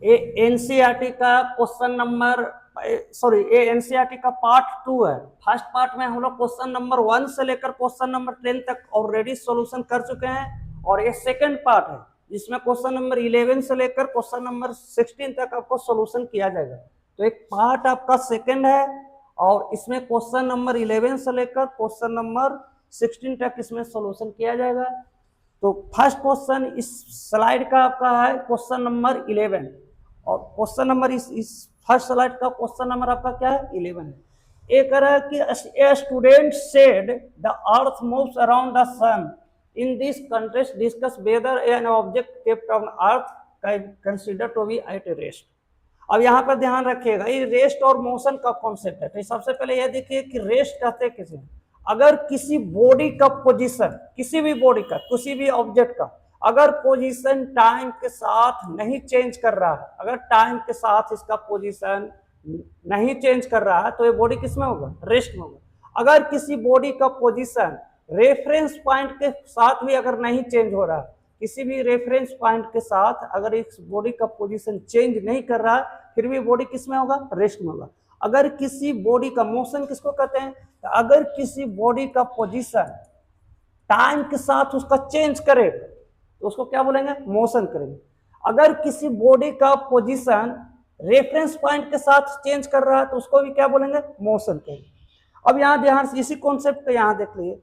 ये एनसीईआरटी का question number ये एनसीईआरटी का पार्ट 2 है। फर्स्ट पार्ट में हम लोग क्वेश्चन नंबर 1 से लेकर क्वेश्चन नंबर 10 तक ऑलरेडी सॉल्यूशन कर चुके हैं, और ये सेकंड पार्ट है जिसमें क्वेश्चन नंबर 11 से लेकर क्वेश्चन नंबर 16 तक आपको सॉल्यूशन किया जाएगा। तो एक पार्ट आपका सेकंड है, और इसमें क्वेश्चन नंबर 11 से लेकर क्वेश्चन नंबर 16 तक इसमें सॉल्यूशन किया जाएगा। तो फर्स्ट क्वेश्चन इस स्लाइड का आपका है क्वेश्चन नंबर 11, और क्वेश्चन नंबर इस फर्स्ट स्लाइड का क्वेश्चन नंबर आपका क्या है 11 है। एक कह रहा है कि a student said the earth moves around the sun, in this contest discuss whether an object kept on earth consider to be at rest. अब यहाँ पर ध्यान रखिएगा, ये रेस्ट और मोशन का कॉन्सेप्ट है। तो सबसे पहले यह देखिए कि रेस्ट कहते हैं किसी, अगर किसी बॉडी का पोजीशन, किसी भी बॉडी का, किसी भी ऑब्जेक्ट का अगर पोजीशन टाइम के साथ नहीं चेंज कर रहा है, अगर टाइम के साथ इसका पोजीशन नहीं चेंज कर रहा है, तो ये बॉडी किस में होगा, रेस्ट में होगा। अगर किसी बॉडी का पोजीशन रेफरेंस पॉइंट के साथ भी अगर नहीं चेंज हो रहा है, किसी भी रेफरेंस पॉइंट के साथ अगर इस बॉडी का पोजीशन चेंज नहीं कर रहा है, फिर भी बॉडी किस में होगा, रेस्ट में होगा। अगर किसी बॉडी का मोशन किसको कहते हैं, तो अगर किसी बॉडी का पोजीशन टाइम के साथ उसका चेंज करे तो उसको क्या बोलेंगे, मोशन करेंगे। अगर किसी बॉडी का पोजीशन रेफरेंस पॉइंट के साथ चेंज कर रहा है तो उसको भी क्या बोलेंगे, मोशन करेंगे। अब यहाँ ध्यान से इसी कॉन्सेप्ट को यहाँ देख लीजिए,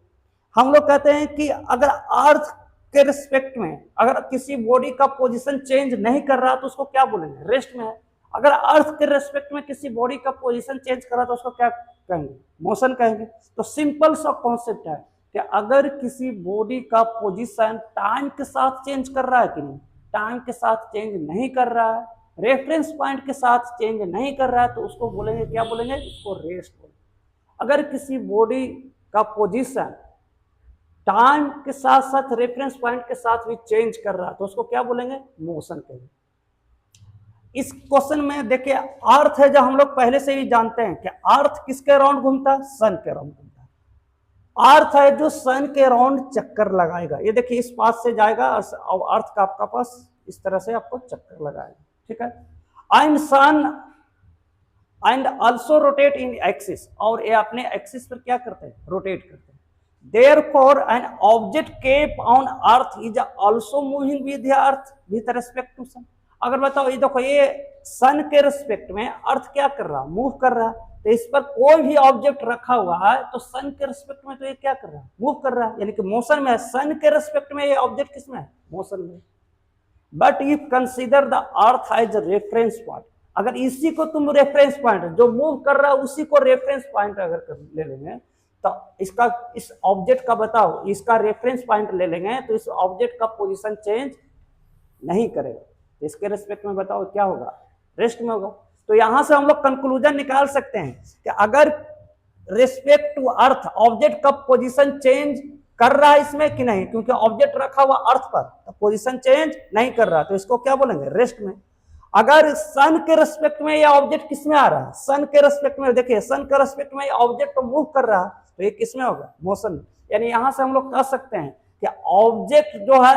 हम लोग कहते हैं कि अगर अर्थ के रिस्पेक्ट में अगर किसी बॉडी का पोजीशन चेंज नहीं कर रहा तो उसको क्या बोलेंगे, रेस्ट में है। अगर अर्थ के रिस्पेक्ट में किसी बॉडी का पोजीशन चेंज कर रहा तो उसको क्या कहेंगे, मोशन कहेंगे। तो सिंपल सा कॉन्सेप्ट है कि अगर किसी बॉडी का पोजीशन टाइम के साथ चेंज कर रहा है कि नहीं, टाइम के साथ चेंज नहीं कर रहा है, रेफरेंस पॉइंट के साथ चेंज नहीं कर रहा है, तो उसको बोलेंगे, क्या बोलेंगे, इसको रेस्ट बोलेंगे। अगर किसी बॉडी का पोजीशन टाइम के साथ साथ रेफरेंस पॉइंट के साथ भी चेंज कर रहा है तो उसको क्या बोलेंगे, मोशन कहेंगे। इस क्वेश्चन में देखिए अर्थ है, जो हम लोग पहले से ही जानते हैं कि अर्थ किसके अराउंड घूमता है, सन के अराउंड घूमता है। अर्थ है जो सन के अराउंड चक्कर लगाएगा। ये देखिए इस पास से जाएगा और अर्थ का आपका पास इस तरह से आपको चक्कर लगाएगा, ठीक है। And sun and also rotate in axis, और ये अपने एक्सिस पर क्या करते हैं, रोटेट करते हैं। Therefore, an object kept on earth is also moving with the earth with respect to sun। अगर बताओ ये देखो, ये सन के रिस्पेक्ट में अर्थ क्या कर रहा है, मूव कर रहा है। तो इस पर कोई भी ऑब्जेक्ट रखा हुआ है तो सन के रिस्पेक्ट में तो ये क्या कर रहा है, मूव कर रहा है, यानी कि मोशन में है। सन के रिस्पेक्ट में ये ऑब्जेक्ट किसमें है, मोशन में। But if consider the earth as reference point, अगर इसी को तुम रेफरेंस पॉइंट, जो मूव कर रहा है उसी को रेफरेंस पॉइंट अगर ले लेंगे, तो इसका, इस ऑब्जेक्ट का बताओ, इसका रेफरेंस पॉइंट ले लेंगे तो इस ऑब्जेक्ट का पोजीशन चेंज नहीं करेगा। इसके रिस्पेक्ट में बताओ क्या होगा, रेस्ट में होगा। तो यहां से हम लोग कंक्लूजन निकाल सकते हैं कि अगर रिस्पेक्ट टू अर्थ ऑब्जेक्ट का पोजीशन चेंज कर रहा है इसमें कि नहीं, क्योंकि ऑब्जेक्ट रखा हुआ अर्थ पर तो पोजीशन चेंज नहीं कर रहा, तो इसको क्या बोलेंगे, रेस्ट में। अगर सन के रिस्पेक्ट में ये ऑब्जेक्ट किसमें आ रहा है, सन के रिस्पेक्ट में, देखिए सन के रिस्पेक्ट में ऑब्जेक्ट तो मूव कर रहा है तो ये किसमें होगा, मोशन में। यानी यहां से हम लोग कह सकते हैं कि ऑब्जेक्ट जो है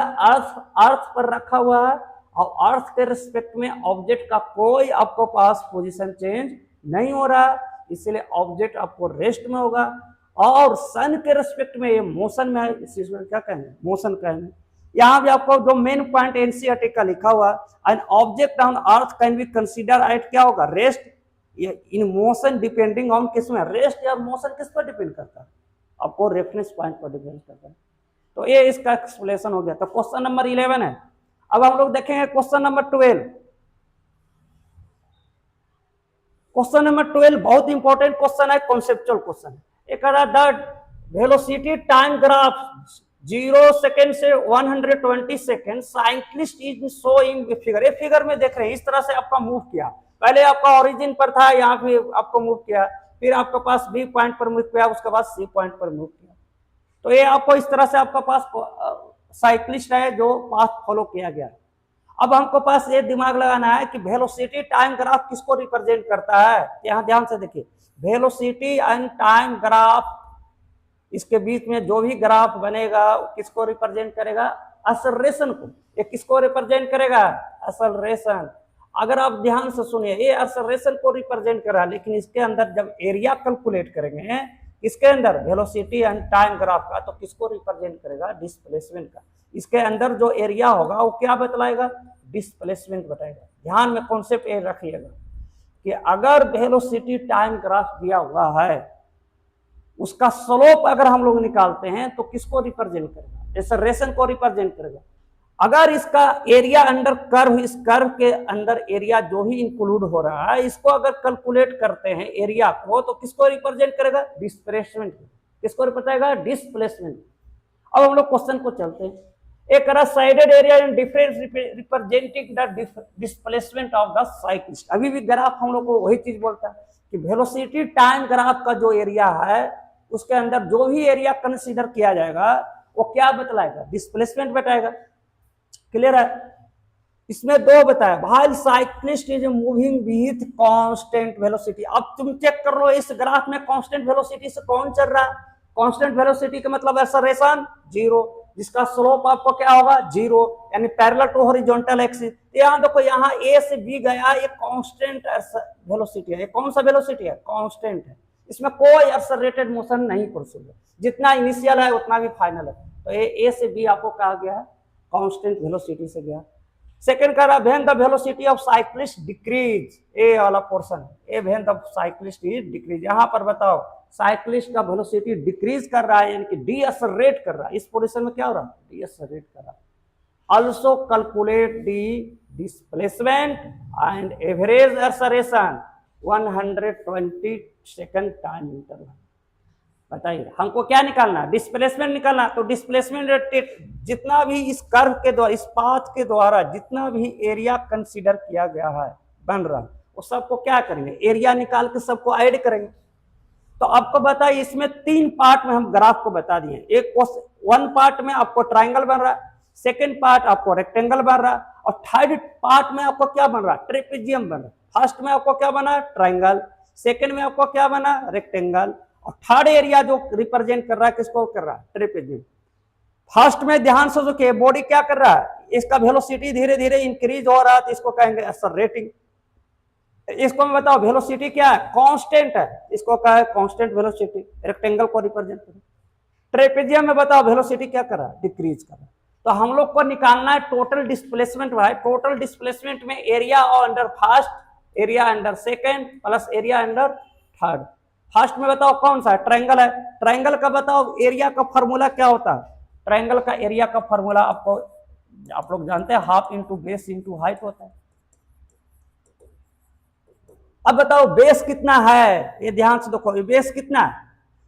अर्थ पर रखा हुआ है, और अर्थ के रिस्पेक्ट में ऑब्जेक्ट का कोई आपको पास पोजीशन चेंज नहीं हो रहा है, इसलिए ऑब्जेक्ट आपको रेस्ट में होगा। और सन के रिस्पेक्ट में ये मोशन में है, इस चीज में क्या कहेंगे, मोशन कहेंगे। यहां भी आपको जो मेन पॉइंट एनसीईआरटी का लिखा हुआ, an object on earth can be consider at क्या होगा, rest in motion depending on किस में, रेस्ट या मोशन किस पर डिपेंड करता है, आपको रेफरेंस पॉइंट पर डिपेंड करता है। तो ये इसका एक्सप्लेनेशन हो गया। तो क्वेश्चन नंबर 11 है। अब हम लोग देखेंगे क्वेश्चन नंबर 12। क्वेश्चन नंबर 12 बहुत इंपॉर्टेंट क्वेश्चन है, कॉन्सेप्चुअल क्वेश्चन है। एक the velocity time graph 0 second से 120 second cyclist is show in figure. ये फिगर में देख रहे हैं, इस तरह से आपका मूव किया, पहले आपका ओरिजिन पर था, यहाँ पे आपको मूव किया, फिर आपके पास बी पॉइंट पर मूव किया, उसके बाद सी पॉइंट पर मूव किया। तो ये आपको इस तरह से आपका पास साइक्लिस्ट है जो पाथ फॉलो किया गया। अब हमको पास ये दिमाग लगाना है कि वेलोसिटी टाइम ग्राफ किसको रिप्रेजेंट करता है। यहाँ ध्यान से देखिए, वेलोसिटी एंड टाइम ग्राफ, इसके बीच में जो भी ग्राफ बनेगा किसको रिप्रेजेंट करेगा, एक्सेलरेशन को। ये किसको रिप्रेजेंट करेगा, एक्सेलरेशन। अगर आप ध्यान से सुनिए, ये एक्सेलरेशन को रिप्रेजेंट कर रहा है, लेकिन इसके अंदर जब एरिया कैलकुलेट करेंगे इसके अंदर वेलोसिटी एंड टाइम ग्राफ का, तो किसको रिप्रेजेंट करेगा? डिस्प्लेसमेंट का। इसके अंदर जो एरिया होगा वो क्या बतलाएगा? डिस्प्लेसमेंट बताएगा। ध्यान में कॉन्सेप्ट ये रखिएगा कि अगर वेलोसिटी टाइम ग्राफ दिया हुआ है, उसका स्लोप अगर हम लोग निकालते हैं तो किसको रिप्रेजेंट करेगा? एक्सेलरेशन को रिप्रेजेंट करेगा। अगर इसका एरिया अंडर कर्व, इस कर्व के अंदर एरिया जो ही इंक्लूड हो रहा है, इसको अगर कैलकुलेट करते हैं एरिया को, तो किसको रिप्रेजेंट करेगा? डिस्प्लेसमेंट। किसको रिप्रेजेंट? डिस्प्लेसमेंट। अब हम लोग क्वेश्चन को चलते हैं। एक sided area in difference representing the displacement of the cyclist. अभी भी ग्राफ हम लोग को वही चीज बोलता है कि वेलोसिटी टाइम ग्राफ का जो एरिया है उसके अंदर जो भी एरिया कंसीडर किया जाएगा वो क्या बतलाएगा? डिस्प्लेसमेंट बताएगा। क्लियर है? इसमें दो बताया, while cyclist is moving with constant velocity. अब तुम चेक कर लो इस ग्राफ में कांस्टेंट वेलोसिटी से कौन चल रहा है? कांस्टेंट वेलोसिटी का मतलब एक्सेलरेशन जीरो, जिसका स्लोप आपको क्या होगा? जीरो, यानी पैरेलल टू हॉरिजॉन्टल एक्सिस। यहां देखो, यहां ए से बी गया, ये कांस्टेंट वेलोसिटी है। ये कौन सा वेलोसिटी है? कांस्टेंट है। इसमें कोई एक्सेलरेटेड मोशन नहीं पॉसिबल है, जितना इनिशियल है उतना भी फाइनल है। तो ये ए से बी आपको कहा गया है कांस्टेंट वेलोसिटी से गया। सेकंड कह रहा when the velocity of cyclist decrease, A वाला portion, A when the cyclist is decrease. यहां पर बताओ साइक्लिस्ट का वेलोसिटी डिक्रीज कर रहा है, यानी कि डीएक्सेलरेट कर रहा है। इस पोजीशन में क्या हो रहा है? डीएक्सेलरेट कर रहा है। Also calculate the displacement and average acceleration 120 second time interval. बताइए हमको क्या निकालना? डिस्प्लेसमेंट निकालना। तो डिस्प्लेसमेंट रेट जितना भी इस कर्व के द्वारा, इस पाथ के द्वारा जितना भी एरिया कंसीडर किया गया है बन रहा, वो सबको क्या करेंगे? एरिया निकाल के सबको ऐड करेंगे। तो आपको बताइए, इसमें तीन पार्ट में हम ग्राफ को बता दिए। एक वन पार्ट में आपको ट्राइंगल बन रहा है, सेकेंड पार्ट आपको रेक्टेंगल बन रहा है, और थर्ड पार्ट में आपको क्या बन रहा है? ट्रेपेजियम बन रहा है। फर्स्ट में आपको क्या बना? ट्राइंगल। सेकेंड में आपको क्या बना? रेक्टेंगल। और थर्ड एरिया जो रिप्रेजेंट कर रहा है किसको कर रहा है? ट्रेपेजियम। फर्स्ट में ध्यान से देखिए, बॉडी क्या कर रहा है? इसका वेलोसिटी धीरे धीरे इंक्रीज हो रहा है, तो इसको कहेंगे एक्सेलरेटिंग। इसको मैं बताओ वेलोसिटी क्या है? कांस्टेंट है, इसको कहा है कांस्टेंट वेलोसिटी। रेक्टेंगल को रिप्रेजेंट करें। ट्रेपेजियम में बताओ वेलोसिटी क्या कर रहा है? डिक्रीज कर रहा है। तो हम लोग को निकालना है टोटल डिस्प्लेसमेंट। भाई टोटल डिस्प्लेसमेंट में area under first, area under second plus area under third. First में बताओ कौन सा? ट्रायंगल है। ट्रायंगल का बताओ एरिया का फॉर्मूला क्या होता है? ट्रायंगल का एरिया का फॉर्मूला आपको आप लोग जानते हैं, half into base into height होता है। अब बताओ बेस कितना है? ये ध्यान से देखो, ये बेस कितना है?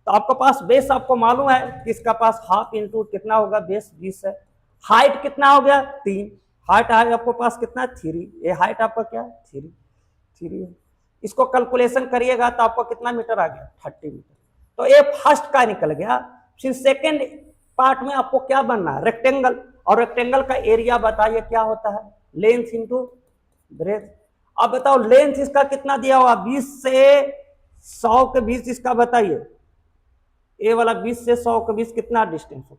तो आपके पास बेस आपको मालूम है कि इसका पास हाफ इंटू कितना होगा? बेस 20 है। हाइट कितना हो गया? 3। हाइट है आपके पास कितना? 3। ये हाइट आपका क्या? 3 है। इसको कैलकुलेशन करिएगा तो आपको कितना मीटर आ गया? 30 मीटर। तो ये फर्स्ट का निकल गया। फिर सेकेंड पार्ट में आपको क्या बनना है? रेक्टेंगल। और रेक्टेंगल का एरिया बताइए क्या होता है? Length into breadth. अब बताओ लेंथ इसका कितना दिया हुआ? 20 से 100 के बीच इसका बताइए। ए वाला 20 से 100 के बीच कितना डिस्टेंस हो?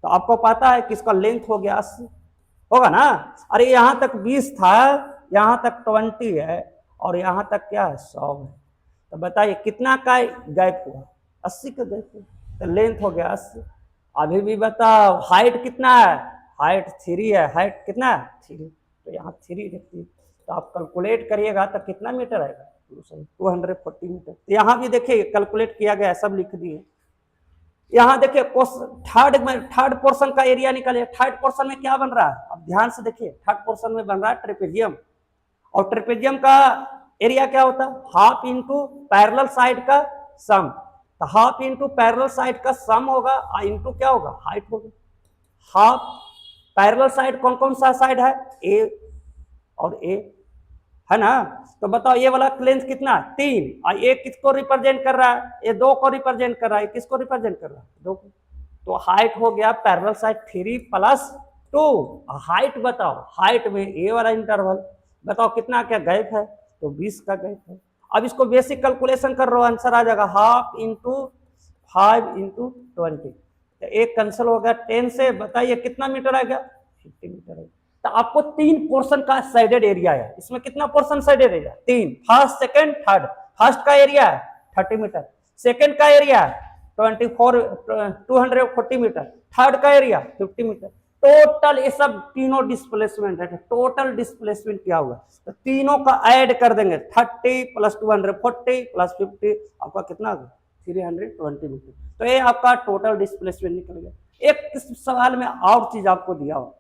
तो आपको पता है कि इसका लेंथ हो गया 80 होगा ना। अरे यहां तक 20 था, यहां तक 20 है, और यहां तक क्या है? 100 है। तो बताइए कितना का गैप हुआ? 80 का गैप हुआ। तो लेंथ हो गया 80। अभी भी बताओ हाइट कितना है? हाइट 3 है। हाइट कितना है? 3। तो यहाँ 3 रखती है। तो आप कैलकुलेट करिएगा तो कितना मीटर आएगा? 240 मीटर। तो यहाँ भी देखिए कैलकुलेट किया गया है, सब लिख दिए। यहाँ देखिए थर्ड पोर्शन का एरिया निकालिए। थर्ड पोर्शन में क्या बन रहा है? अब ध्यान से देखिए, थर्ड पोर्शन में बन रहा है ट्रेपेजियम। और ट्रेपेजियम का एरिया क्या होता है? हाफ इंटू पैरेलल साइड का सम। तो हाफ इंटू पैरेलल साइड का सम होगा, इंटू क्या होगा? हाइट होगा। हाफ पैरेलल साइड कौन कौन सा साइड है? ए और ए है ना। तो बताओ ये वाला लेंथ कितना? 3। और ये किसको रिप्रेजेंट कर रहा है? ये 2 को रिप्रेजेंट कर रहा है। किसको रिप्रेजेंट कर रहा है? 2 को। तो हाइट हो गया पैरेलल साइड 3 प्लस 2। हाइट बताओ, हाइट में ए वाला इंटरवल बताओ कितना क्या गैप है? तो 20 का गैप है। अब इसको बेसिक कैलकुलेशन कर रहा हो, आंसर आ जाएगा हाफ इंटू 5 इंटू 20। तो एक कैंसिल हो गया 10 से। बताइए कितना मीटर आ गया? 50 मीटर है। तो आपको 3 पोर्शन का साइडेड एरिया है। इसमें कितना portion sided area? 3। First, second, third. First का एरिया है 30 मीटर, सेकंड का एरिया है 240 मीटर, थर्ड का एरिया 50 मीटर। टोटल ये सब तीनों डिस्प्लेसमेंट है। टोटल डिस्प्लेसमेंट क्या होगा? तो तीनों का ऐड कर देंगे, 30 प्लस 240 प्लस 50, आपका कितना होगा? 320 मीटर। तो ये आपका टोटल डिस्प्लेसमेंट निकल गया। एक सवाल में और चीज आपको दिया हो,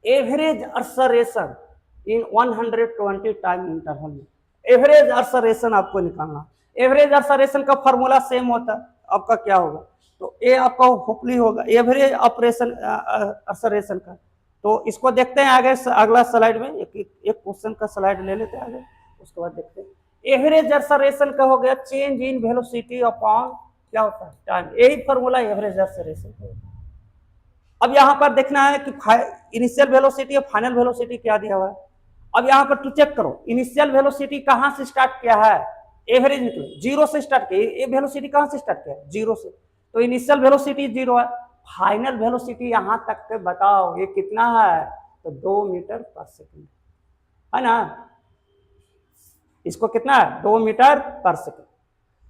एवरेज अर्सरेशन इन 120 टाइम इंटरवल में एवरेज अर्सरेशन आपको निकालना। एवरेज अर्सरेशन का फॉर्मूला सेम होता है, आपका क्या होगा? तो ये आपका होपली होगा एवरेज ऑपरेशन अर्सरेशन का। तो इसको देखते हैं आगे, अगला स्लाइड में एक क्वेश्चन का स्लाइड ले लेते हैं आगे, उसके बाद देखते हैं। एवरेज अर्सरेशन का हो गया चेंज इन वेलोसिटी अपॉन क्या होता है? टाइम। यही फॉर्मूला एवरेज अर्सरेशन का। अब यहाँ पर देखना है कि इनिशियल वेलोसिटी और फाइनल वेलोसिटी क्या दिया हुआ है। अब यहाँ पर तू चेक करो, इनिशियल वेलोसिटी कहाँ से स्टार्ट किया है? एवरेज निकले, 0 से स्टार्ट किया। ये वेलोसिटी कहाँ से स्टार्ट किया है? 0 से। तो इनिशियल वेलोसिटी 0 है। फाइनल वेलोसिटी यहाँ तक के बताओ ये कितना है? तो 2 मीटर पर सेकंड है ना। इसको कितना है? 2 मीटर पर सेकंड।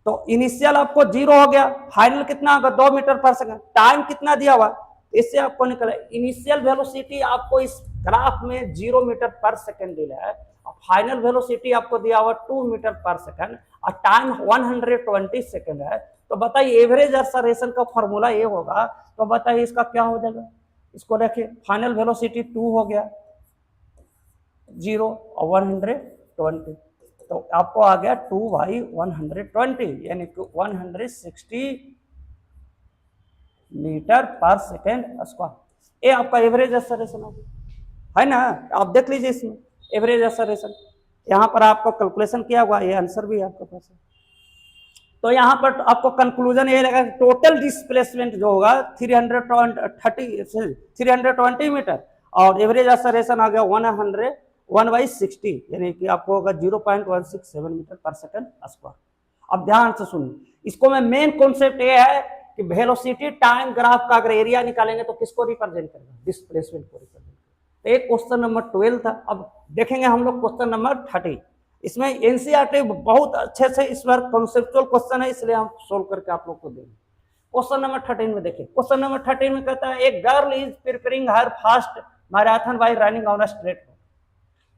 तो इनिशियल आपको 0 हो गया, फाइनल कितना होगा? 2 मीटर पर सेकंड। टाइम कितना दिया हुआ? इससे आपको निकला इनिशियल वेलोसिटी आपको इस ग्राफ में 0 मीटर पर सेकंड दिया है, फाइनल वेलोसिटी आपको दिया हुआ 2 मीटर पर सेकंड और टाइम 120 सेकंड है। तो बताइए एवरेज एक्सेलरेशन का फॉर्मूला ये होगा, तो बताइए इसका क्या हो जाएगा? इसको देखिए, फाइनल वेलोसिटी 2 हो गया, 0 और 120, तो आपको आ गया 2/120 यानी कि 160 मीटर पर सेकेंड स्क्वायर। ये आपका एवरेज एक्सेलरेशन हो गया, है ना। आप देख लीजिए इसमें एवरेज एक्सेलरेशन, यहाँ पर आपको कैलकुलेशन किया हुआ, ये आंसर भी आपके पास है। तो यहाँ पर आपको कंक्लूजन ये लगा, टोटल डिस्प्लेसमेंट जो होगा 320 मीटर और एवरेज एक्सेलरेशन आ गया 1/60 यानी कि आपको होगा 0.167 मीटर पर सेकंड स्क्वायर। अब ध्यान से सुनिए, इसको में मेन कॉन्सेप्ट ये है कि वेलोसिटी टाइम ग्राफ का अगर एरिया निकालेंगे तो किसको रिप्रेजेंट करेगा? डिस्प्लेसमेंट को रिप्रेजेंट करेगा। तो एक क्वेश्चन नंबर 12 था। अब देखेंगे हम लोग क्वेश्चन नंबर 30। इसमें एनसीईआरटी बहुत अच्छे से इस बार कॉन्सेप्चुअल क्वेश्चन है, इसलिए हम सोल्व करके आप लोग को देंगे। क्वेश्चन नंबर 13 में देखिए, क्वेश्चन नंबर 13 में कहता है एक girl is preparing her fast marathon bye running on a straight road.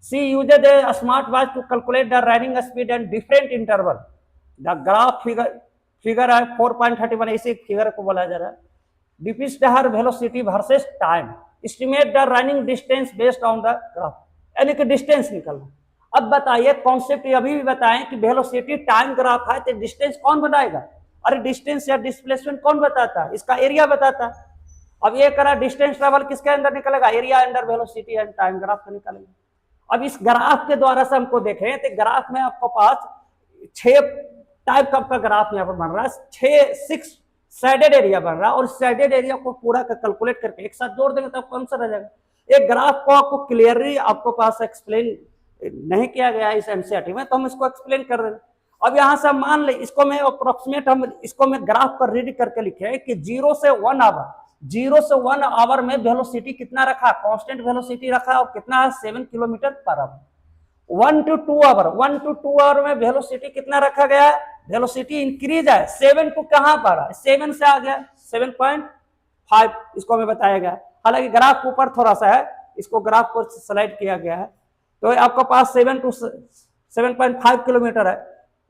She UZ a smart watch to calculate the running speed and different interval. The graph figure है 4.31, इसी figure को बोला जा रहा है। Depict her velocity versus time, estimate the running distance based on the graph, यानी कि distance निकलना। अब बताइए कॉन्सेप्ट अभी भी बताएं कि वेलोसिटी टाइम ग्राफ है तो डिस्टेंस कौन बताएगा? अरे डिस्टेंस या डिस्प्लेसमेंट कौन बताता है? इसका एरिया बताता है। अब ये करा डिस्टेंस ट्रेवल किसके अंदर निकलेगा? Area under velocity and time graph का निकलेगा। अब इस ग्राफ के द्वारा से हमको देखें तो ग्राफ में आपको पास 6 टाइप का आपका ग्राफ यहाँ पर बन रहा है, 6 साइडेड एरिया बन रहा है, और साइडेड एरिया को पूरा का कैलकुलेट करके एक साथ जोड़ देंगे तो कौन सा रह जाएगा? एक ग्राफ को आपको क्लियरली आपको पास एक्सप्लेन नहीं किया गया है इस एनसीईआरटी में, तो हम इसको एक्सप्लेन कर रहे हैं। अब यहाँ से मान ले इसको मैं अप्रोक्सीमेट हम इसको मैं ग्राफ पर रीड करके लिखे कि 0 से 1 आवर में वेलोसिटी कितना रखा? कांस्टेंट वेलोसिटी रखा, और कितना है? 7 kilometre per hour. 1 to 2 hour में वेलोसिटी कितना रखा गया है? वेलोसिटी इंक्रीज है, 7 टू कहां पर है? 7 से आ गया 7.5, इसको हमें बताया गया। हालांकि ग्राफ ऊपर थोड़ा सा है, इसको ग्राफ को स्लाइड किया गया है। तो आपका पास 7 to 7.5 किलोमीटर है।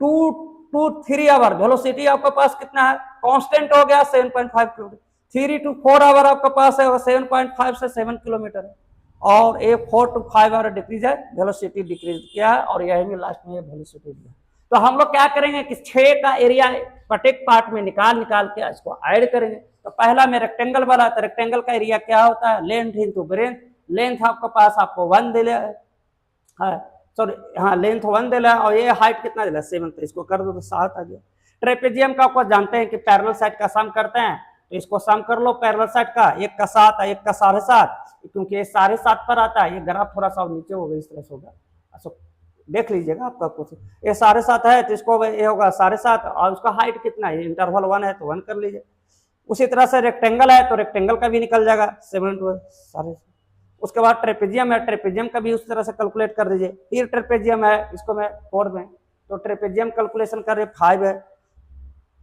2 to 3 आवर वेलोसिटी आपका पास कितना है? कांस्टेंट हो गया 7.5 किलोमीटर। 3 to 4 आवर आपका पास है 7.5 से 7 किलोमीटर है, और ये 4 to 5 आवर डिक्रीज है, वेलोसिटी डिक्रीज किया है, और यही में लास्ट में वेलोसिटी दिया। तो हम लोग क्या करेंगे कि 6 का एरिया प्रत्येक पार्ट में निकाल के इसको ऐड करेंगे। तो पहला में रेक्टेंगल वाला, तो रेक्टेंगल का एरिया क्या होता है? Length into breadth. लेंथ आपके पास आपको 1 दिला है, सॉरी हाँ लेंथ 1 दिला है, और ये हाइट कितना दिला? 7, तो इसको कर दो तो 7 आ गया। ट्रेपेजियम का आपको जानते हैं कि पैरेलल साइड का सम करते हैं, तो इसको सम कर लो पैरेलल साइड का, एक का 7 एक का 7.5, क्योंकि ये 7.5 पर आता है। ये ग्राफ थोड़ा सा नीचे होगा, इस तरह से होगा, अच्छा देख लीजिएगा आपका कुछ। ये 7.5 है तो इसको ये होगा 7.5, और उसका हाइट कितना है? इंटरवल 1 है तो 1 कर लीजिए। उसी तरह से रेक्टेंगल है तो रेक्टेंगल का भी निकल जाएगा 7 to 7.5। उसके बाद ट्रेपेजियम है, ट्रेपेजियम का भी उस तरह से कैलकुलेट कर दीजिए। फिर ट्रेपेजियम है, इसको मैं 4 में, तो ट्रेपेजियम कैलकुलेशन कर रहे 5 है।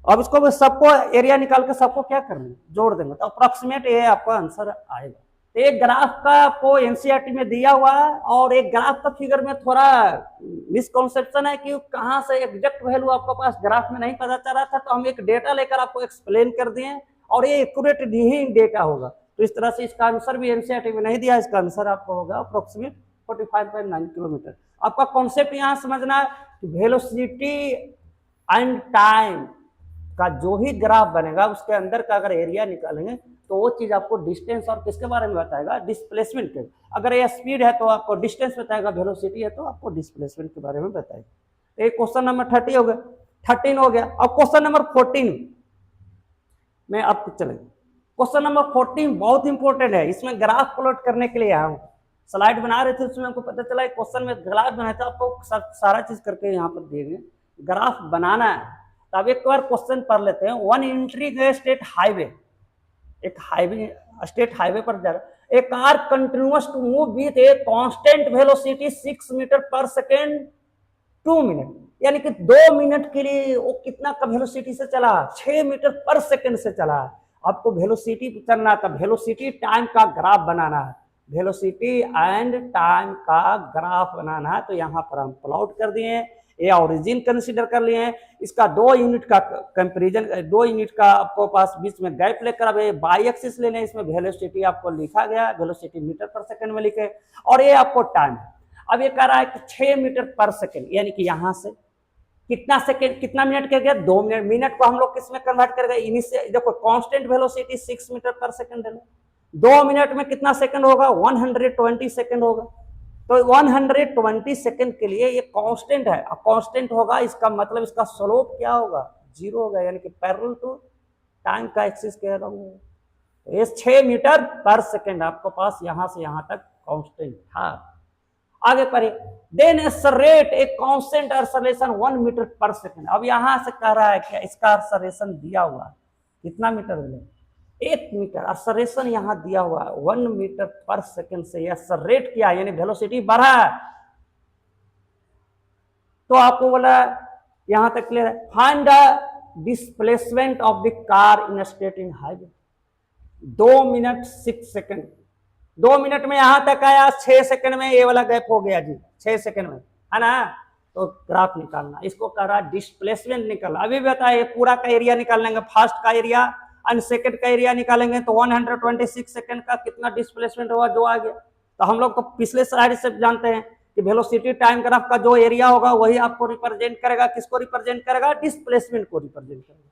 अब इसको सबको एरिया निकाल के सबको क्या करना है, जोड़ देंगे, तो अप्रोक्सीमेट ये आपका आंसर आएगा। तो एक ग्राफ का आपको एनसीईआरटी में दिया हुआ है, और एक ग्राफ का फिगर में थोड़ा मिसकॉन्सेप्शन है कि कहाँ से एग्जैक्ट वैल्यू आपके पास ग्राफ में नहीं पता चल रहा था, तो हम एक डेटा लेकर आपको एक्सप्लेन कर दिए, और ये एक्यूरेट ही डेटा होगा। तो इस तरह से इसका आंसर भी एनसीईआरटी में नहीं दिया, इसका आंसर आपको होगा अप्रोक्सीमेट 45.9 किलोमीटर। आपका कॉन्सेप्ट यहाँ समझना है कि वेलोसिटी एंड टाइम का जो ही ग्राफ बनेगा उसके अंदर का अगर एरिया निकालेंगे तो वो चीज आपको डिस्टेंस और किसके बारे में बताएगा, डिस्प्लेसमेंट के। अगर ये स्पीड है तो आपको डिस्टेंस बताएगा, वेलोसिटी है तो आपको डिस्प्लेसमेंट के बारे में बताएगा। एक क्वेश्चन नंबर 30 हो गया, 13 हो गया। अब क्वेश्चन नंबर 14 में अब चलेंगे। क्वेश्चन नंबर 14 बहुत इंपॉर्टेंट है, इसमें ग्राफ प्लॉट करने के लिए आया हूँ। स्लाइड बना रहे थे उसमें हमको पता चला क्वेश्चन में ग्राफ बनाया था, आपको सारा चीज करके यहाँ पर दिए ग्राफ बनाना है। तो अब एक बार क्वेश्चन पढ़ लेते हैं। वन इंट्री स्टेट हाईवे, एक हाईवे स्टेट हाईवे पर जा रहा है, a car continuous to move with a constant velocity 6 metre per second 2 minute, यानी कि 2 मिनट के लिए वो कितना का वेलोसिटी से चला, 6 मीटर पर सेकेंड से चला। आपको वेलोसिटी चलना था, वेलोसिटी टाइम का ग्राफ बनाना है, वेलोसिटी एंड टाइम का ग्राफ बनाना है। तो यहाँ पर हम प्लॉट कर दिए, ये ओरिजिन कंसीडर कर लिए हैं, इसका 2 यूनिट का कंपैरिजन, 2 यूनिट का आपको पास बीच में गैप लेकर अब बाई एक्सिस ले लें, इसमें वेलोसिटी आपको लिखा गया, वेलोसिटी मीटर पर सेकंड में लिखे, और ये आपको टाइम है। अब ये कह रहा है कि 6 मीटर पर सेकंड, यानी कि यहां से कितना सेकंड, कितना मिनट के गया, 2 मिनट। मिनट को हम लोग किसमें कन्वर्ट कर गए, इनिशियल देखो constant velocity 6 metre per second है, 2 मिनट में कितना सेकंड होगा, 120 सेकंड होगा। तो 120 सेकंड के लिए ये कांस्टेंट है, कांस्टेंट होगा, इसका मतलब इसका स्लोप क्या होगा, 0 होगा, यानी कि पैरेलल टू टाइम का एक्सिस कह रहा हूं। तो ये 6 मीटर पर सेकंड आपको पास यहां से यहां तक कांस्टेंट था। आगे पढ़िए, then accelerate a constant acceleration 1 metre per second. अब यहां से कह रहा है कि इसका एक्सेलरेशन दिया हुआ कितना मीटर मिले, 1 मीटर। एक्सेलरेशन यहां दिया हुआ है 1 मीटर पर सेकंड से एक्सेलरेट किया, यानी वेलोसिटी बढ़ा है। तो आपको बोला यहां तक क्लियर है। Find the displacement of the car in state in highway, 2 minute 6 second. 2 minute में यहां तक आया, 6 सेकंड में ये वाला गैप हो गया जी, 6 सेकंड में, है ना। तो ग्राफ निकालना, इसको कह रहा डिस्प्लेसमेंट निकालना। अभी बताइए पूरा का एरिया निकाल लेंगे, फर्स्ट का एरिया और सेकंड का एरिया निकालेंगे, तो 126 सेकंड का कितना डिस्प्लेसमेंट हुआ, जो आ गया। तो हम लोग तो पिछले स्लाइड से जानते हैं कि वेलोसिटी टाइम ग्राफ का जो एरिया होगा वही आपको रिप्रेजेंट करेगा, किसको रिप्रेजेंट करेगा, डिस्प्लेसमेंट को रिप्रेजेंट करेगा।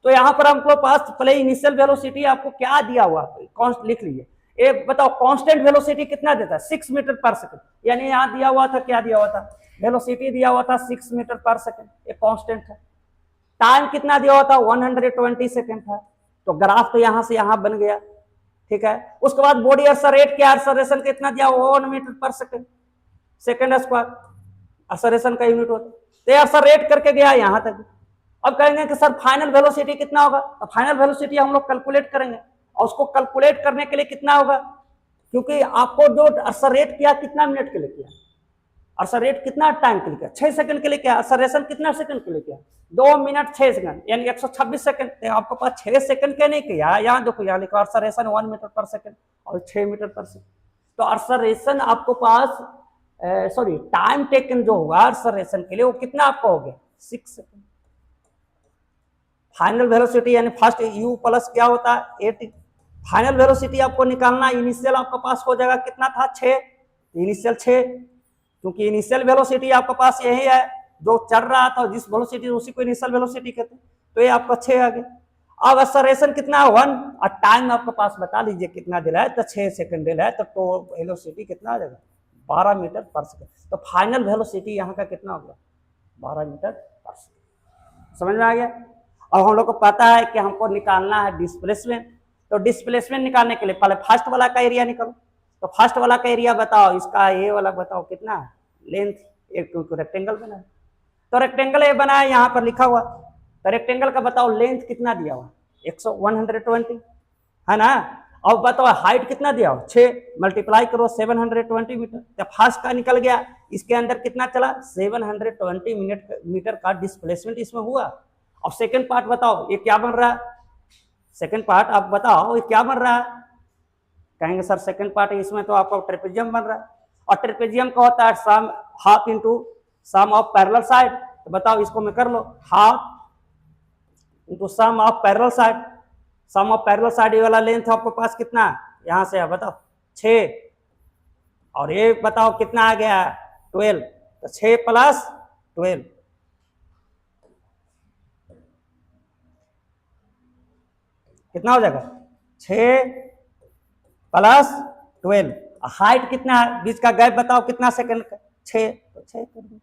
तो यहाँ पर हमको पास पहले इनिशियल वेलोसिटी आपको क्या दिया हुआ, कॉन्स्ट लिख लीजिए। ये बताओ कांस्टेंट वेलोसिटी कितना देता है, 6 मीटर पर सेकंड, यानी यहाँ दिया हुआ था, क्या दिया हुआ था, वेलोसिटी दिया हुआ था 6 मीटर पर सेकंड, ये कांस्टेंट है। टाइम कितना दिया हुआ था, 120 सेकंड था। तो ग्राफ तो यहां से यहां बन गया, ठीक है। उसके बाद बॉडी एक्सेलरेट किया, एक्सेलरेशन कितना दिया, 1 metre per second, second square acceleration का यूनिट होता है। तो एक्सेलरेट करके गया यहां तक। अब कहेंगे कि सर फाइनल वेलोसिटी कितना होगा, तो फाइनल वेलोसिटी हम लोग कैलकुलेट करेंगे, और उसको कैलकुलेट करने के लिए कितना होगा, क्योंकि आपको जो एक्सेलरेट किया कितना मिनट के लिए किया, एक्सेलरेट कितना टाइम के लिए किया, 6 सेकंड के लिए किया, एक्सेलरेशन कितना सेकंड के लिए किया, 2 मिनट 6 सेकंड, यानी 126 सेकंड। तो आपको पास 6 सेकंड के नहीं किया, यहाँ देखो यहाँ लिखा एक्सेलरेशन 1 मीटर पर सेकंड और 6 मीटर पर सेकंड। तो एक्सेलरेशन आपको पास टाइम टेकन जो होगा एक्सेलरेशन के लिए वो कितना आपको हो गया, 6 सेकंड। फाइनल वेलोसिटी यानी फर्स्ट यू प्लस क्या होता है 8। फाइनल वेलोसिटी आपको निकालना, इनिशियल आपके पास हो जाएगा कितना था, 6, इनिशियल 6, क्योंकि इनिशियल वेलोसिटी आपके पास यही है जो चल रहा था, जिस वेलोसिटी उसी को इनिशियल वेलोसिटी कहते हैं। तो ये आपका 6 आ गया। अब एक्सेलरेशन कितना है 1, और टाइम आपके पास बता लीजिए कितना दिला है, तो 6 सेकंड दिला है, तो वेलोसिटी कितना आ जाएगा, 12 मीटर पर सेकंड। तो फाइनल वेलोसिटी यहाँ का कितना होगा, 12 मीटर पर सेकंड। समझ में आ गया। अब हम लोग को पता है कि हमको निकालना है डिस्प्लेसमेंट। तो डिस्प्लेसमेंट निकालने के लिए पहले फर्स्ट वाला का एरिया निकालो। तो फर्स्ट वाला का एरिया बताओ, इसका ये वाला बताओ कितना है, लेंथ, एक रेक्टेंगल बना है, तो रेक्टेंगल ये बना है, यहाँ पर लिखा हुआ। तो रेक्टेंगल का बताओ लेंथ कितना दिया हुआ, 120 है ना। अब बताओ हाइट कितना दिया हो, 6 मल्टीप्लाई करो 720 मीटर, जब फास्ट का निकल गया, इसके अंदर कितना चला, 720 मीटर का डिस्प्लेसमेंट इसमें हुआ। अब सेकंड पार्ट बताओ ये क्या बन रहा है, सेकंड पार्ट आप बताओ ये क्या बन रहा है, कहेंगे सर सेकंड पार्ट इसमें तो आपका ट्रेपेजियम बन रहा है, और ट्रेपेजियम का होता है sum half into sum of parallel side, तो बताओ इसको मैं कर लो, half into sum of parallel side, sum of parallel side ये वाला लेंथ आपके पास कितना, यहां से है बताओ 6, और ये बताओ कितना आ गया 12, तो 6 प्लस 12 कितना हो जाएगा, 6 प्लस 12, हाइट कितना है, बीच का गैप बताओ कितना सेकंड का, 6, तो 6 कर दो,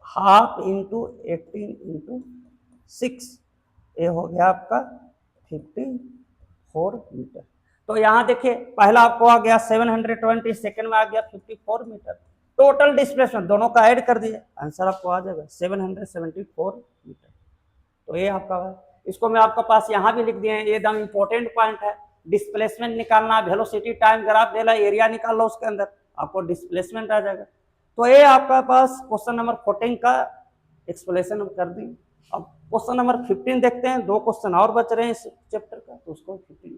हाफ इंटू 18 इंटू 6, ये हो गया आपका 54 मीटर। तो यहां देखिए पहला आपको आ गया 720, सेकंड में आ गया 54 मीटर, टोटल डिस्प्लेसमेंट दोनों का ऐड कर दिए, आंसर आपको आ जाएगा 774 मीटर। तो ये आपका है, इसको मैं आपके पास यहाँ भी लिख दिए हैं, ये एकदम इंपॉर्टेंट पॉइंट है, डिस्प्लेसमेंट निकालना, वेलोसिटी टाइम ग्राफ देना, एरिया निकाल लो, उसके अंदर आपको डिस्प्लेसमेंट आ जाएगा। तो ये आपका पास क्वेश्चन नंबर 14 का एक्सप्लेनेशन कर दी। अब क्वेश्चन नंबर 15 देखते हैं, 2 क्वेश्चन और बच रहे हैं इस चैप्टर का, तो उसको 15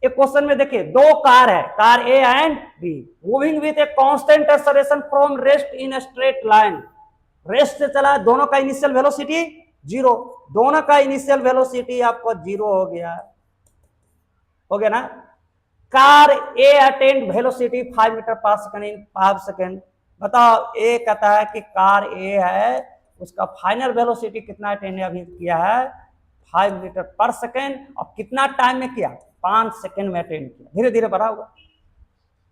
एक क्वेश्चन में देखिए, 2 कार है, car A and B, moving with a constant acceleration from rest in straight line, rest से चला, दोनों का इनिशियल वेलोसिटी 0, दोनों का इनिशियल वेलोसिटी आपको 0 हो गया ना। Car A attend velocity 5 metre per second in 5 second, बताओ ए कहता है कि कार ए है, उसका फाइनल वेलोसिटी कितना अटेंड अभी किया है 5 मीटर पर सेकंड, और कितना टाइम में किया, 5 सेकंड में अटेंड किया, धीरे धीरे बढ़ा होगा।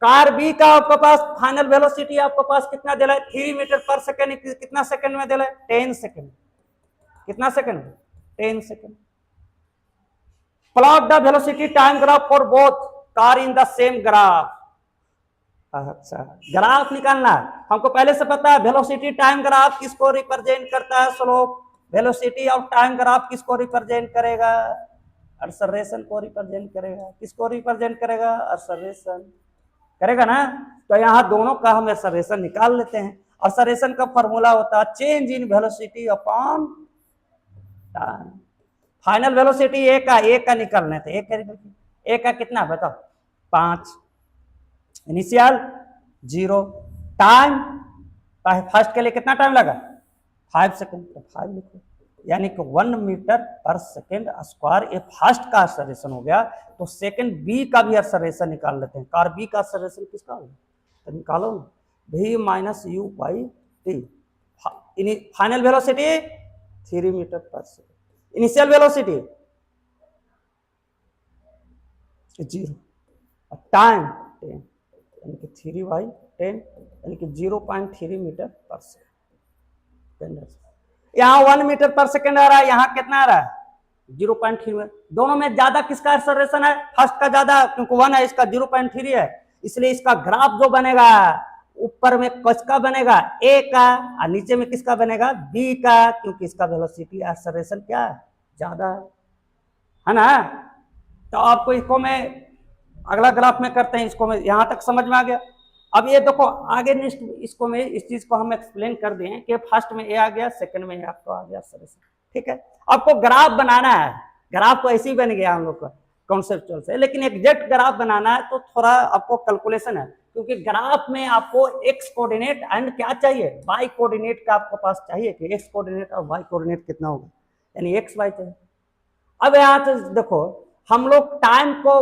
कार बी का आपके पास फाइनल वेलोसिटी आपके पास कितना दे रहा है, 3 मीटर पर सेकंड, कितना सेकंड में दे रहा है, 10 सेकंड, कितना second, 10 second. Plot the velocity time graph for both car in the same graph. अच्छा, ग्राफ निकालना है हमको पहले से पता है, वेलोसिटी टाइम ग्राफ किसको रिप्रेजेंट करता है, slope, velocity of time graph किसको रिप्रेजेंट करेगा, एक्सेलरेशन को रिप्रेजेंट करेगा, किसको रिप्रेजेंट करेगा, एक्सेलरेशन करेगा ना। तो यहाँ दोनों का हम एक्सेलरेशन निकाल लेते हैं, एक्सेलरेशन का फॉर्मूला होता है change in velocity upon time. Final velocity A का निकालने थे, ए का कितना बताओ 5, इनिशियल 0, टाइम फर्स्ट के लिए कितना टाइम लगा 5 सेकंड, तो 5 लिखो, यानी कि 1 मीटर पर सेकंड स्क्वायर, ये फर्स्ट का एक्सेलरेशन हो गया। तो सेकंड बी का भी एक्सेलरेशन निकाल लेते हैं, कार बी का एक्सेलरेशन किसका होगा, तो निकालो v minus u by t. Final velocity 3 metre per second, initial velocity 0, time 10, यानी कि 3/10, यानी कि 0.3 मीटर पर सेकंड। यहाँ 1 मीटर पर सेकंड आ रहा है, यहाँ कितना आ रहा है 0.3, दोनों में ज्यादा किसका एक्सेलरेशन है, फर्स्ट का ज्यादा, क्योंकि 1 है, इसका 0.3 है, इसलिए इसका ग्राफ जो बनेगा ऊपर में किसका बनेगा ए का, और नीचे में किसका बनेगा बी का, क्योंकि इसका वेलोसिटी एक्सेलरेशन क्या है ज्यादा है ना। तो आपको इसको मैं अगला ग्राफ में करते हैं, इसको मैं यहां तक समझ में आ गया। अब ये देखो आगे नेक्स्ट, इसको मैं इस चीज को हम एक्सप्लेन कर दें कि फर्स्ट में ए आ गया, सेकंड में आपको आ गया एक्सेलरेशन, ठीक है। आपको ग्राफ बनाना है, ग्राफ तो ऐसे ही बन गया हम लोग का कॉन्सेप्चुअल से, लेकिन एग्जैक्ट ग्राफ बनाना है तो थोड़ा आपको कैलकुलेशन है, क्योंकि ग्राफ में आपको एक्स कोऑर्डिनेट एंड क्या चाहिए, वाई कोऑर्डिनेट का आपके पास चाहिए कि एक्स कोऑर्डिनेट और वाई कोऑर्डिनेट कितना होगा, यानी एक्स वाई चाहिए। अब यहाँ तो देखो हम लोग टाइम को,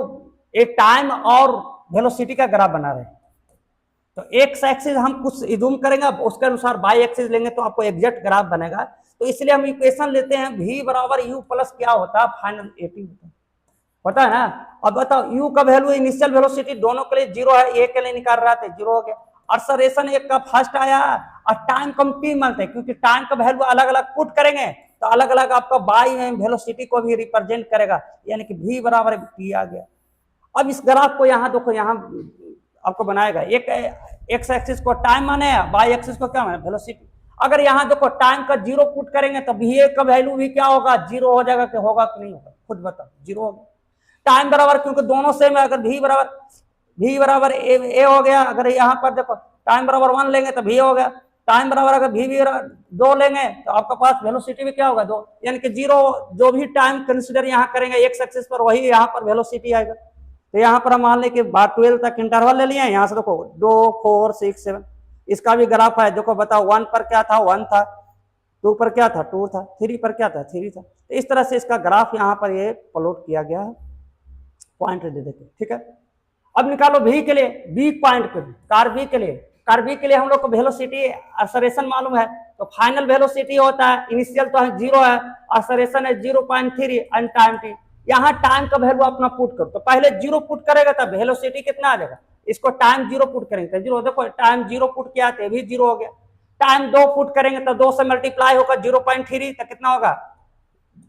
एक टाइम और वेलोसिटी का ग्राफ बना रहे हैं, तो एक्स एक्सिस हम कुछ जूम करेंगे, उसके अनुसार वाई एक्सिस लेंगे तो आपको एग्जैक्ट ग्राफ बनेगा। तो इसलिए हम इक्वेशन लेते हैं v बराबर यू प्लस क्या होता है फाइनल 80 होता है ना। अब बताओ u का वैल्यू इनिशियल वेलोसिटी दोनों के लिए 0 है, ए के लिए निकाल रहा था 0 हो गया, एक्सेलरेशन एक का फर्स्ट आया, और टाइम को हम टी मानते हैं क्योंकि टाइम का वैल्यू अलग अलग पुट करेंगे तो अलग अलग आपका बाई में वेलोसिटी को भी रिप्रेजेंट करेगा, यानी कि v बराबर टी आ गया। अब इस ग्राफ को यहाँ देखो, यहाँ आपको बनाएगा, एक एक्स एक्सिस को टाइम माने, वाई एक्सिस को क्या माने वेलोसिटी। अगर यहाँ देखो टाइम का 0 पुट करेंगे तो भी का वैल्यू भी क्या होगा 0 हो जाएगा, कि होगा कि नहीं होगा, खुद बताओ 0 होगा। टाइम बराबर, क्योंकि दोनों सेम है, अगर v बराबर ए हो गया, अगर यहाँ पर देखो टाइम बराबर 1 लेंगे तो v हो गया, टाइम बराबर अगर v 2 लेंगे तो आपके पास वेलोसिटी भी क्या होगा 2, यानी कि 0, जो भी टाइम कंसिडर यहाँ करेंगे एक्स एक्सिस पर वही यहाँ पर वेलोसिटी आएगा। तो यहाँ पर हम मान लें कि 12 तक इंटरवल ले लिए, यहाँ से देखो 2 4 6 7, इसका भी ग्राफ है, देखो बताओ 1 पर क्या था 1 था, 2 पर क्या था 2 था, 3 पर क्या था 3 था। तो इस तरह से इसका ग्राफ यहाँ पर ये प्लॉट किया गया है, पॉइंट दे देते, ठीक है। अब निकालो v के लिए, b पॉइंट पे कार b के लिए, हम लोग को वेलोसिटी एक्सेलरेशन मालूम है, तो फाइनल वेलोसिटी होता है, इनिशियल तो है 0 है, एक्सेलरेशन है 0.3 एंड टाइम t। यहाँ टाइम का वैल्यू अपना पुट करो, तो पहले 0 पुट करेगा तब वेलोसिटी कितना आ जाएगा, इसको टाइम 0 पुट करेंगे, 0 देखो टाइम 0 पुट किया तो भी 0 हो गया, टाइम 2 पुट करेंगे तो 2 से मल्टीप्लाई होगा 0.3, तो कितना होगा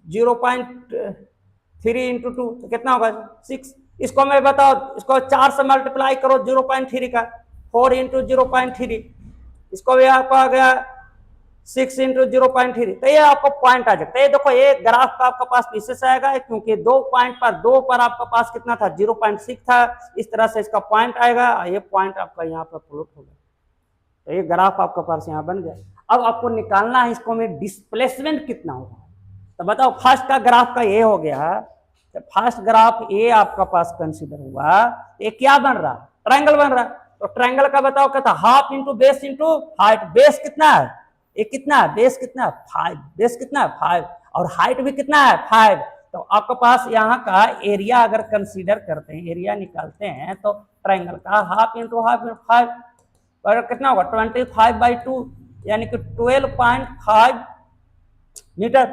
0.3 इंटू 2 तो कितना होगा 6। इसको मैं बताओ, इसको 4 से मल्टीप्लाई करो 0.3 का, 4 इंटू 0.3, इसको भी आपका आ गया 6 इंटू 0.3, तो ये आपको पॉइंट आ जाता है। ये देखो ये ग्राफ का आपके पास विशेष आएगा, क्योंकि 2 पॉइंट पर 2 पर आपके पास कितना था 0.6 था, इस तरह से इसका पॉइंट आएगा, ये पॉइंट आपका यहाँ पर प्लॉट होगा, तो ये ग्राफ आपके पास यहाँ बन गया। अब आपको निकालना है इसको में डिस्प्लेसमेंट कितना होगा, तो बताओ फर्स्ट का ग्राफ का ये हो गया, तो फर्स्ट ग्राफ ये आपका पास कंसीडर हुआ, ये क्या बन रहा ट्रायंगल बन रहा, तो ट्रायंगल का बताओ क्या था half into base into height, base कितना है ये कितना है, बेस कितना है 5, बेस कितना है 5 और हाइट भी कितना है 5, तो आपके पास यहाँ का एरिया अगर कंसीडर करते हैं, एरिया निकालते हैं, तो ट्रायंगल का हाफ इंटू हाफ 5 और कितना होगा 25/2 यानी कि 12.5 मीटर,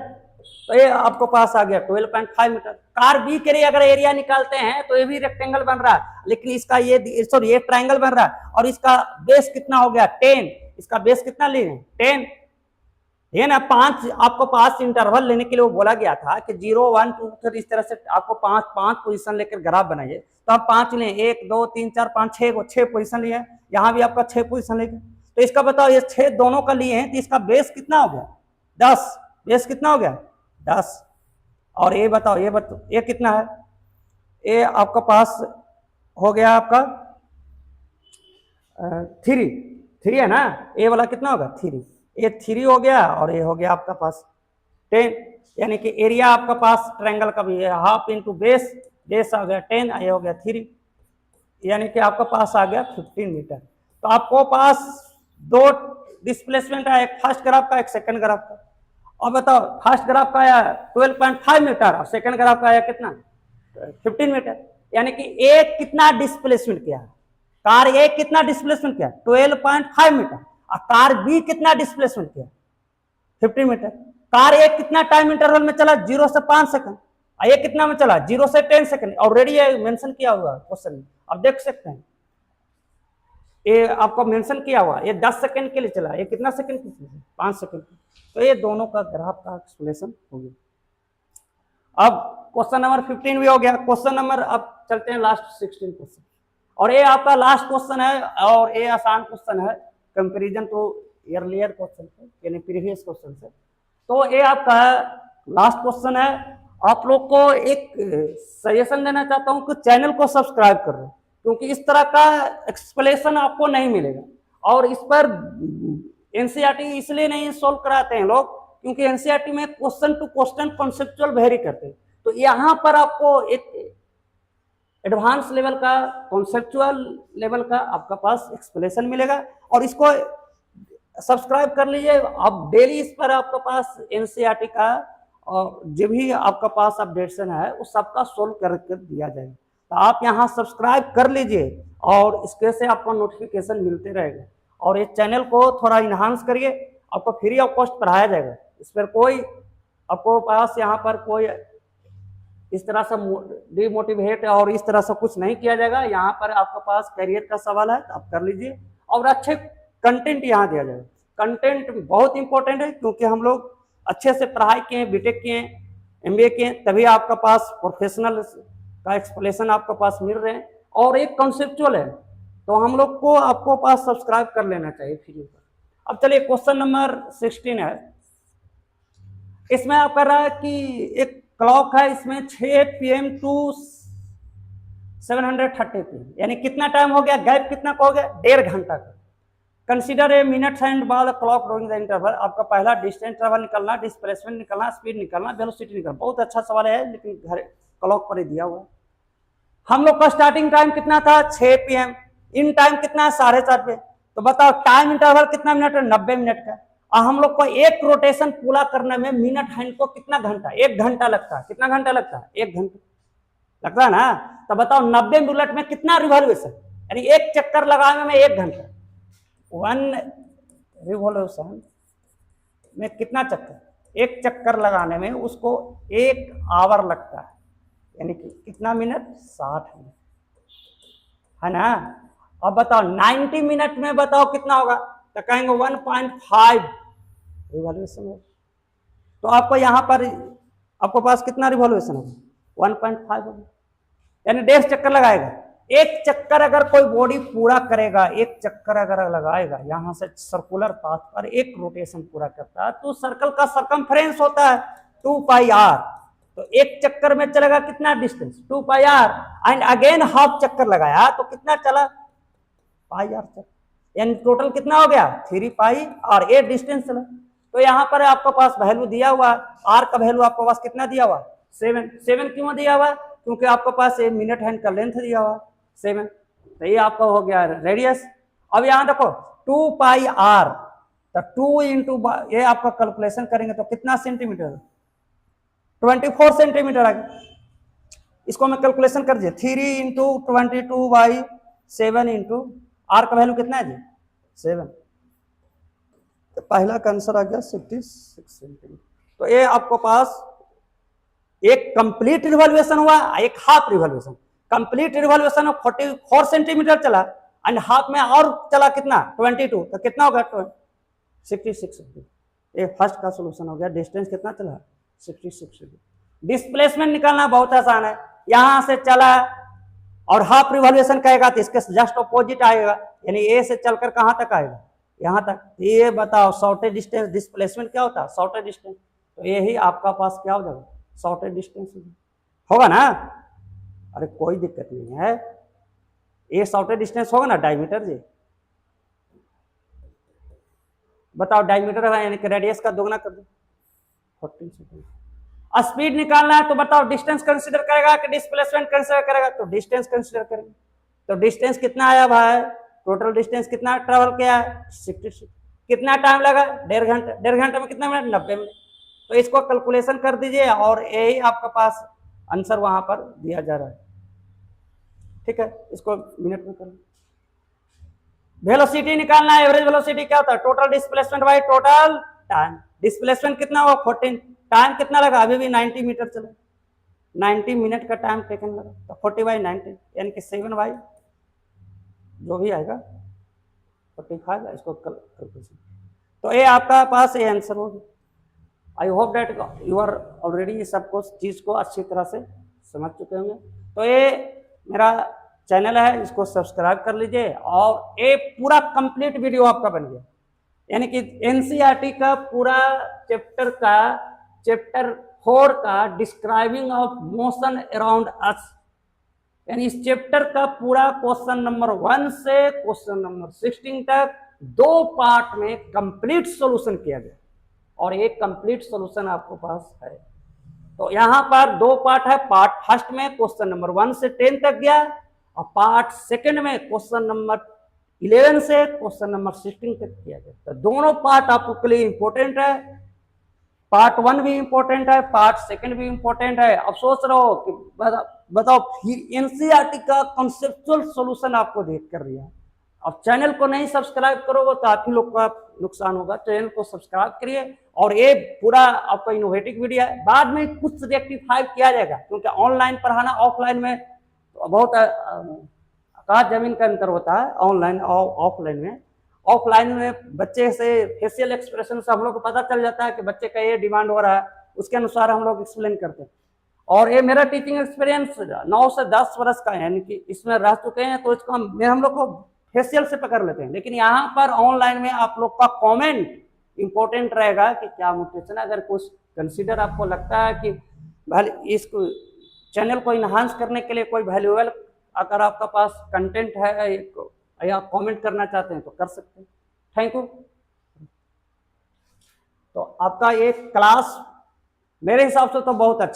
तो ये आपको पास आ गया 12.5 मीटर। कार बी के लिए अगर एरिया निकालते हैं तो ये भी रेक्टेंगल बन रहा है, लेकिन इसका ये सॉरी ये ट्रायंगल बन रहा है, और इसका बेस कितना हो गया 10, इसका बेस कितना ले 10, ये ना 5 आपको पास इंटरवल लेने के लिए वो बोला गया था कि 0 1 2 3 इस तरह से आपको 5 पोजीशन लेकर ग्राफ बनाइए, तो आप 5 लें 1 2 3 4 5 6 पोजीशन लिए, यहाँ भी आपका 6 पोजीशन लेंगे, तो इसका बताओ ये 6 दोनों का लिए हैं, तो इसका बेस कितना हो गया 10, बेस कितना हो गया 10, और ये बताओ ये कितना है, ये आपका पास हो गया आपका 3 है ना, ये वाला कितना होगा 3, ये 3 हो गया, और ये हो गया आपका पास 10, यानी कि एरिया आपका पास ट्रायंगल का भी है हाफ इंटू बेस आ गया 10, ये हो गया 3, यानी कि आपका पास आ गया 15 मीटर। तो आपको पास 2 डिस्प्लेसमेंट है, एक फर्स्ट ग्राफ का एक सेकंड ग्राफ का। और बताओ फर्स्ट ग्राफ का आया 12.5 मीटर और सेकंड ग्राफ का आया कितना 15 मीटर, यानी कि एक कितना डिस्प्लेसमेंट किया, कार ए कितना डिस्प्लेसमेंट किया 12.5 मीटर, और कार बी कितना डिस्प्लेसमेंट किया 15 मीटर। कार ए कितना टाइम इंटरवल में चला 0 से 5 सेकंड, और ये कितना में चला 0 से 10 सेकंड, ऑलरेडी ये मेंशन किया हुआ क्वेश्चन में, आप देख सकते हैं ये आपको मेंशन किया हुआ, ये 10 सेकंड के लिए चला, ये कितना सेकंड के लिए 5 सेकंड, तो ये दोनों का ग्राफ का एक्सप्लेनेशन हो गया। अब क्वेश्चन नंबर 15 भी हो गया, क्वेश्चन नंबर अब चलते हैं लास्ट 16 क्वेश्चन, और ये आपका लास्ट क्वेश्चन है, और ये आसान क्वेश्चन है कंपैरिजन टू अर्लियर क्वेश्चन से, यानी प्रीवियस क्वेश्चन से। तो ये आपका लास्ट क्वेश्चन है, आप लोग को एक सजेशन देना चाहता हूं कि चैनल को सब्सक्राइब कर लो, क्योंकि इस तरह का एक्सप्लेनेशन आपको नहीं मिलेगा, और इस पर एनसीईआरटी इसलिए नहीं सोल्व कराते हैं लोग, क्योंकि एनसीईआरटी में question to question conceptual very करते हैं, तो यहाँ पर आपको एक एडवांस लेवल का कॉन्सेप्चुअल लेवल का आपका पास एक्सप्लेनेशन मिलेगा, और इसको सब्सक्राइब कर लीजिए। अब डेली इस पर आपके पास एनसीईआरटी का और जो भी आपका पास अपडेशन है उस सबका सोल्व करके दिया जाएगा, तो आप यहाँ सब्सक्राइब कर लीजिए, और इसके से आपको नोटिफिकेशन मिलते रहेगा, और इस चैनल को थोड़ा इन्हांस करिए, आपको फ्री ऑफ कॉस्ट पढ़ाया जाएगा, इस पर कोई आपको पास यहाँ पर कोई इस तरह से डिमोटिवेट और इस तरह से कुछ नहीं किया जाएगा, यहाँ पर आपके पास करियर का सवाल है तो आप कर लीजिए, और अच्छे कंटेंट यहाँ दिया जाएगा। कंटेंट बहुत इंपॉर्टेंट है, क्योंकि हम लोग अच्छे से पढ़ाई किए हैं, बीटेक किए हैं, एमबीए किए हैं, तभी आपका पास प्रोफेशनल का एक्सप्लेनेशन आपके पास मिल रहे हैं, और एक कॉन्सेप्चुअल है, तो हम लोग को आपको पास सब्सक्राइब कर लेना चाहिए फ्री पर। अब चलिए क्वेश्चन नंबर 16 है, इसमें आप कर रहा है कि एक क्लॉक है, इसमें 6 PM टू 730 pm, यानी कितना टाइम हो गया, गैप कितना का हो गया, 1.5 घंटा का। Consider a minutes and by the clock during the interval. आपका पहला डिस्टेंस ट्रेवल निकलना, डिस्प्लेसमेंट निकलना, स्पीड निकलना, वेलोसिटी निकलना। बहुत अच्छा सवाल है, लेकिन घर क्लॉक पर ही दिया हुआ। हम लोग का स्टार्टिंग टाइम कितना था, 6 pm। इन टाइम कितना है, 4:30 पे। तो बताओ टाइम इंटरवल कितना मिनट है, 90 मिनट का। और हम लोग को एक रोटेशन पूरा करने में मिनट हैंड को कितना घंटा, 1 घंटा लगता है। कितना घंटा लगता है, 1 घंटा लगता है ना। तो बताओ 90 मिनट में कितना रिवॉल्यूशन, यानी एक चक्कर लगाने में 1 घंटा। 1 रिवॉल्यूशन में कितना चक्कर, एक चक्कर लगाने में उसको 1 आवर लगता है, यानी कि कितना मिनट, 60 मिनट, है ना। अब बताओ 90 मिनट में बताओ कितना होगा, तो कहेंगे 1.5 रिवॉल्यूशन होगा। तो आपको यहां पर आपको पास कितना रिवॉल्यूशन होगा, 1.5 होगा, यानी 1.5 चक्कर लगाएगा। एक चक्कर अगर कोई बॉडी पूरा करेगा, एक चक्कर अगर लगाएगा यहां से सर्कुलर पाथ पर, एक रोटेशन पूरा करता है, तो सर्कल का सरकमफ्रेंस होता है 2πr। तो एक चक्कर में चलेगा कितना distance, 2πr, and again half चक्कर लगाया तो कितना चला, πr चला, यानी टोटल कितना हो गया, 3πr। ये डिस्टेंस चला। तो यहाँ पर आपके पास वैल्यू दिया हुआ, आर का वैल्यू आपके पास कितना दिया हुआ, 7 क्यों दिया हुआ, क्योंकि आपके पास ये मिनट हैंड का लेंथ दिया हुआ 7। तो ये आपका हो गया रेडियस। अब यहाँ देखो 2πr, तो 2 इंटू ये आपका कैलकुलेशन करेंगे तो कितना सेंटीमीटर, 24 सेंटीमीटर आ गया। इसको मैं कैलकुलेशन कर दिया, 3 इंटू 22/7 इंटू आर का वैल्यू कितना है जी, 7। तो पहला का आंसर आ गया 66 सेंटीमीटर। तो ये आपको पास एक कंप्लीट रिवॉल्यूशन हुआ, एक half revolution. Complete revolution 44 centimetre चला, एंड हाफ में और चला कितना, 22। तो कितना होगा, 66। ये फर्स्ट का सोल्यूशन हो गया। डिस्टेंस कितना चला, 66। डिस्प्लेसमेंट निकालना बहुत आसान है, यहां से चला और हाफ रिवॉल्यूशन कहेगा तो इसके जस्ट अपोजिट आएगा, यानी ए से चलकर कहां तक आएगा, यहां तक। ये बताओ शॉर्टेज डिस्टेंस, डिस्प्लेसमेंट क्या होता है, शॉर्टेज डिस्टेंस। तो यही आपका पास क्या हो जाएगा, शॉर्टेज डिस्टेंस होगा ना। अरे कोई दिक्कत नहीं है, ये शॉर्टेज डिस्टेंस होगा ना, डायमीटर जी। बताओ डायमीटर है, यानी कि रेडियस का दोगुना कर दो, 14 सेंटीमीटर। स्पीड निकालना है तो बताओ डिस्टेंस कंसीडर करेगा कि डिस्प्लेसमेंट कंसीडर करेगा, तो डिस्टेंस कंसीडर करेंगे। तो डिस्टेंस कितना आया भाई, टोटल डिस्टेंस कितना ट्रेवल किया है, 66। कितना टाइम लगा, 1.5 घंटा। 1.5 घंटे में कितना मिनट, 90 मिनट। तो इसको कैलकुलेशन कर दीजिए और यही आपका पास आंसर वहां पर दिया जा रहा है। ठीक है, इसको मिनट में कर। वेलोसिटी निकालना है, एवरेज वेलोसिटी क्या होता है, total displacement by total time. Displacement कितना हुआ, 14। टाइम कितना लगा, अभी भी 90 मीटर चला, 90 मिनट का टाइम टेकन लगा। तो 40/90 यानी कि 7 जो भी आएगा 45, इसको कैलकुलेशन। तो ये आपका पास ये आंसर होगा। I hope that you are already सब कुछ चीज को अच्छी तरह से समझ चुके होंगे। तो ये मेरा चैनल है, इसको सब्सक्राइब कर लीजिए। और ये पूरा कंप्लीट वीडियो आपका बन गया, यानी कि एनसीईआरटी का पूरा चैप्टर 4 का describing of motion around us, यानी इस चैप्टर का पूरा क्वेश्चन नंबर 1 से क्वेश्चन नंबर 16 तक 2 पार्ट में कंप्लीट सॉल्यूशन किया गया, और एक कंप्लीट सॉल्यूशन आपके पास है। तो यहाँ पर 2 पार्ट है। पार्ट फर्स्ट में क्वेश्चन नंबर 1 से 10 तक गया, और पार्ट सेकंड में क्वेश्चन नंबर 11 से क्वेश्चन नंबर 16 तक किया गया। तो दोनों पार्ट आपके लिए इंपॉर्टेंट है। पार्ट 1 भी इंपॉर्टेंट है, पार्ट सेकंड भी इंपॉर्टेंट है। अब सोच रहो कि बताओ फिर एनसीईआरटी का कॉन्सेप्चुअल सॉल्यूशन आपको देख कर रही है। अब चैनल को नहीं सब्सक्राइब करोगे तो आप ही लोग का नुकसान होगा। चैनल को सब्सक्राइब करिए, और ये पूरा आपका इनोवेटिव वीडियो है। बाद में कुछ रेक्टिफाई किया जाएगा, क्योंकि ऑनलाइन पढ़ाना ऑफलाइन में बहुत आकाश जमीन का अंतर होता है। ऑनलाइन और ऑफलाइन में बच्चे से फेशियल एक्सप्रेशन से हम लोग को पता चल जाता है कि बच्चे का ये डिमांड हो रहा है, उसके अनुसार हम लोग एक्सप्लेन करते हैं। और ये मेरा टीचिंग एक्सपीरियंस 9 से 10 वर्ष का है, यानी कि इसमें रह चुके हैं, तो इसको हम लोग को फेशियल से पकड़ लेते हैं। लेकिन यहाँ पर ऑनलाइन में आप लोग का कमेंट इंपॉर्टेंट रहेगा कि क्या मोटिवेशन, अगर कुछ कंसीडर आपको लगता है कि इस चैनल को इन्हांस करने के लिए कोई वैल्यूएबल अगर आपका पास कंटेंट है या कमेंट करना चाहते हैं तो कर सकते हैं। Thank you. तो आपका ये क्लास मेरे हिसाब से तो बहुत अच्छा